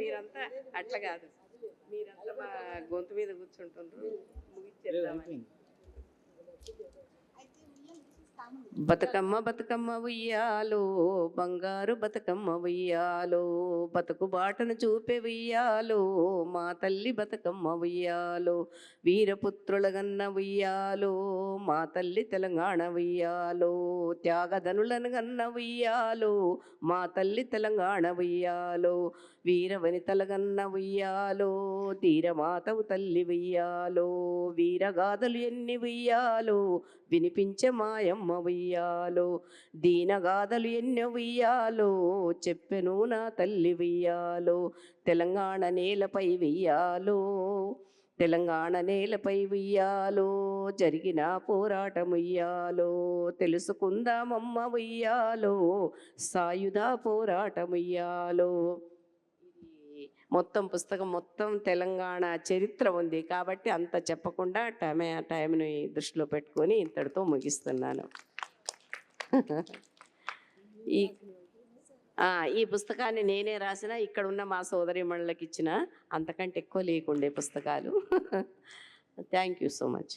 మీరంతా అట్లా కాదు, మీరంతా మా గొంతు మీద కూర్చుంటుండ్రు, ముగిచ్చేద్దామని. బతుకమ్మ బతుకమ్మ ఉయ్యాలో, బంగారు బతుకమ్మ ఉయ్యాలో, బతుకు బాటను చూపే ఉయ్యాలో, మా తల్లి బతుకమ్మ ఉయ్యాలో, వీరపుత్రుల గన్న ఉయ్యాలో, మా తల్లి తెలంగాణ ఉయ్యాలో, త్యాగధనులను గన్న ఉయ్యాలో, మా తల్లి తెలంగాణ ఉయ్యాలో, వీరవనితల గన్న ఉయ్యాలో, తీరమాతవు తల్లి ఉయ్యాలో, వీరగాథలు ఎన్ని ఉయ్యాలో, వినిపించే మాయమ్మ ఉయ్యాలో, దీనగాథలు ఎన్నో ఉయ్యాలో, చెప్పెను నా తల్లి ఉయ్యాలో, తెలంగాణ నేలపై ఉయ్యాలో, తెలంగాణ నేలపై ఉయ్యాలో, జరిగిన పోరాటం ఉయ్యాలో, తెలుసుకుందామమ్మ ఉయ్యాలో, సాయుధ పోరాటం ఉయ్యాలో. మొత్తం పుస్తకం మొత్తం తెలంగాణ చరిత్ర ఉంది కాబట్టి అంత చెప్పకుండా టైంని దృష్టిలో పెట్టుకొని ఇంతటితో ముగిస్తున్నాను. ఈ ఈ పుస్తకాన్ని నేనే రాసిన, ఇక్కడ ఉన్న మా సోదరీమణులకు ఇచ్చిన, అంతకంటే ఎక్కువ లేకుండే పుస్తకాలు. Thank you so much.